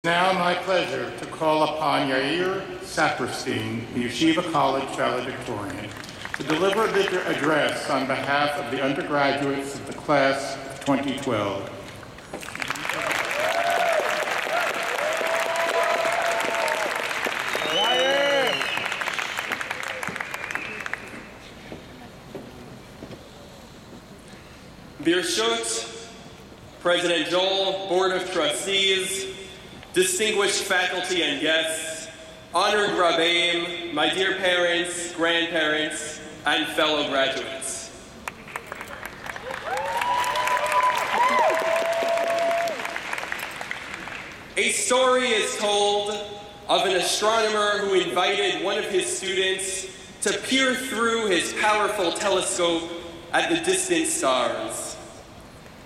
Now my pleasure to call upon Yair Saperstein, the Yeshiva College valedictorian, to deliver the address on behalf of the undergraduates of the class of 2012. Birshut, President Joel, Board of Trustees, distinguished faculty and guests, honored Rabbeim, my dear parents, grandparents, and fellow graduates. A story is told of an astronomer who invited one of his students to peer through his powerful telescope at the distant stars.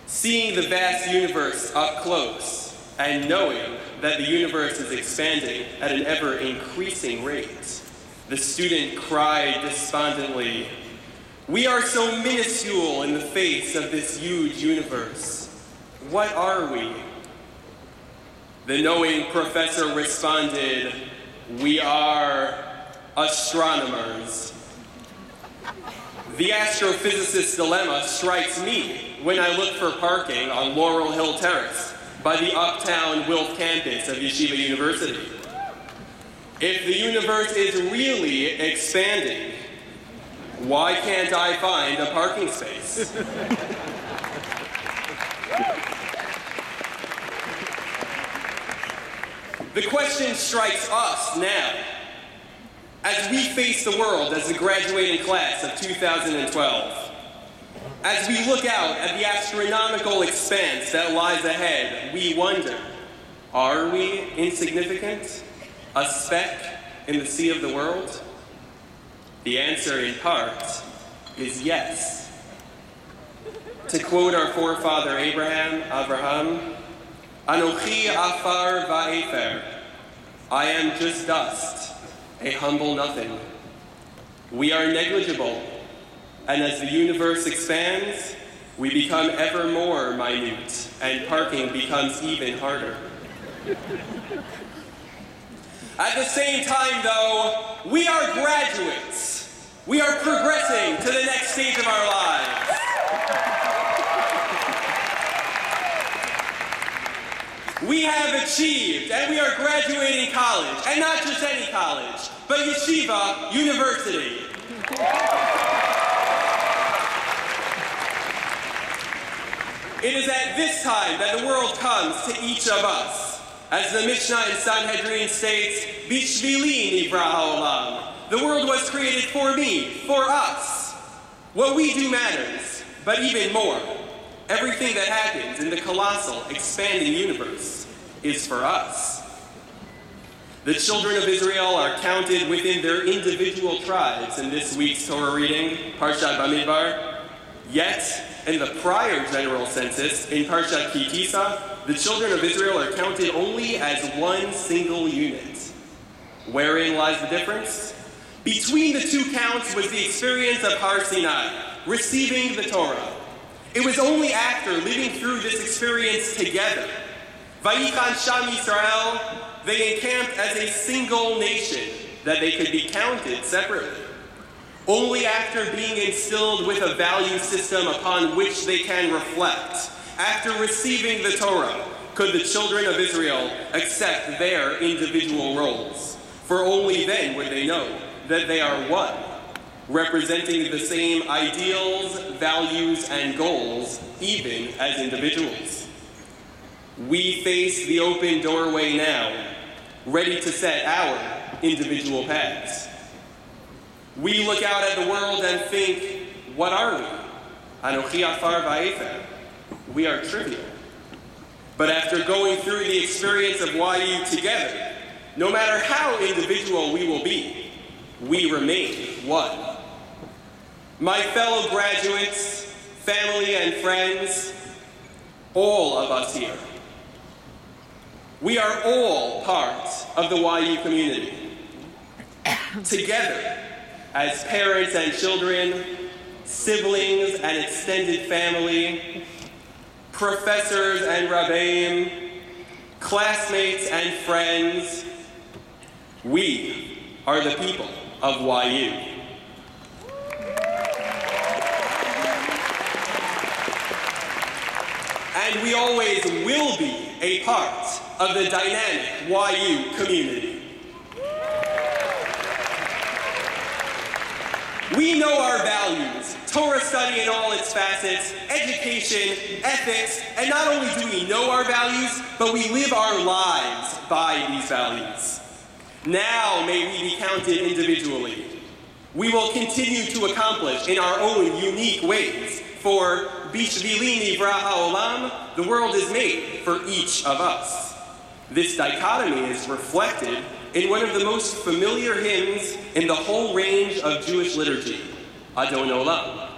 Seeing the vast universe up close and knowing that the universe is expanding at an ever-increasing rate, the student cried despondently, "We are so minuscule in the face of this huge universe. What are we?" The knowing professor responded, "We are astronomers." The astrophysicist's dilemma strikes me when I look for parking on Laurel Hill Terrace by the uptown Wilf campus of Yeshiva University. If the universe is really expanding, why can't I find a parking space? The question strikes us now, as we face the world as the graduating class of 2012. As we look out at the astronomical expanse that lies ahead, we wonder, are we insignificant? A speck in the sea of the world? The answer, in part, is yes. To quote our forefather Abraham, Anochi afar va'efer, I am just dust, a humble nothing. We are negligible, and as the universe expands, we become ever more minute, and parking becomes even harder. At the same time, though, we are graduates. We are progressing to the next stage of our lives. We have achieved, and we are graduating college, and not just any college, but Yeshiva University. It is at this time that the world comes to each of us. As the Mishnah in Sanhedrin states, Bishvili nivra ha'olam. The world was created for me, for us. What we do matters, but even more, everything that happens in the colossal, expanding universe is for us. The children of Israel are counted within their individual tribes in this week's Torah reading, Parshat Bamidbar. Yet, in the prior general census, in Parshat Ki Tisa, the children of Israel are counted only as one single unit. Wherein lies the difference? Between the two counts was the experience of Har Sinai, receiving the Torah. It was only after living through this experience together, Vayichan Sham Yisrael, they encamped as a single nation, that they could be counted separately. Only after being instilled with a value system upon which they can reflect, after receiving the Torah, could the children of Israel accept their individual roles. For only then would they know that they are one, representing the same ideals, values, and goals, even as individuals. We face the open doorway now, ready to set our individual paths. We look out at the world and think, what are we? Anochi afar va'efer. We are trivial. But after going through the experience of YU together, no matter how individual we will be, we remain one. My fellow graduates, family and friends, all of us here, we are all part of the YU community. Together, as parents and children, siblings and extended family, professors and rabbeim, classmates and friends, we are the people of YU. And we always will be a part of the dynamic YU community. We know our values, Torah study in all its facets, education, ethics, and not only do we know our values, but we live our lives by these values. Now may we be counted individually. We will continue to accomplish in our own unique ways, for Bishvili Nivra Ha'olam, the world is made for each of us. This dichotomy is reflected in one of the most familiar hymns in the whole range of Jewish liturgy, Adon Olam.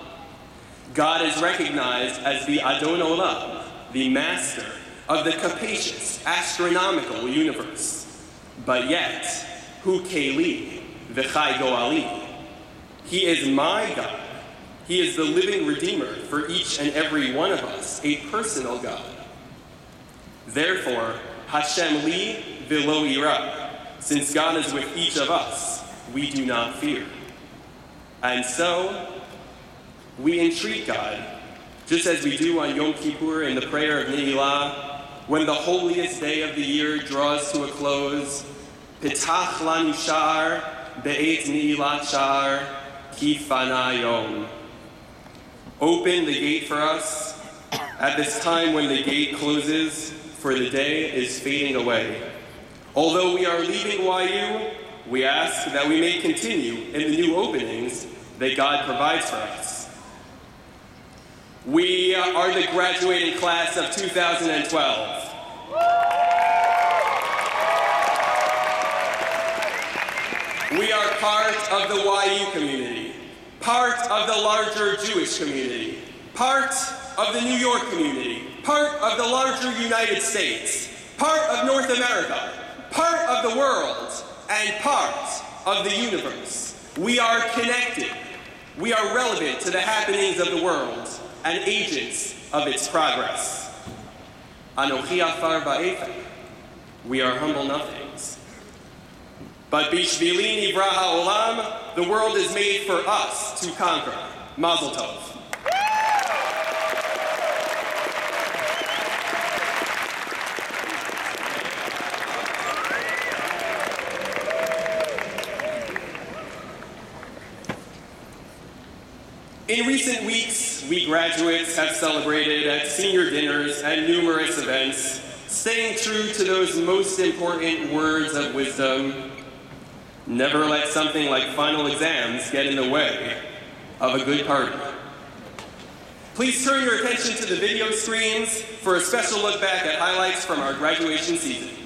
God is recognized as the Adon Olam, the master of the capacious astronomical universe. But yet, Hu Keli V'chai Goali. He is my God. He is the living Redeemer for each and every one of us, a personal God. Therefore, Hashem li v'lo ira. Since God is with each of us, we do not fear. And so, we entreat God, just as we do on Yom Kippur in the prayer of Ne'ilah, when the holiest day of the year draws to a close, Pitach lanu sha'ar be'et Ne'ilat sha'ar kifana yom. Open the gate for us at this time when the gate closes, for the day is fading away. Although we are leaving YU, we ask that we may continue in the new openings that God provides for us. We are the graduating class of 2012. We are part of the YU community, part of the larger Jewish community, part of the New York community, part of the larger United States, part of North America, part of the world, and part of the universe. We are connected. We are relevant to the happenings of the world and agents of its progress. Anochi afar ba'efer. We are humble nothings. But Bishvili Nivra Ha'olam, the world is made for us to conquer. Mazel tov. In recent weeks, we graduates have celebrated at senior dinners and numerous events, staying true to those most important words of wisdom. Never let something like final exams get in the way of a good party. Please turn your attention to the video screens for a special look back at highlights from our graduation season.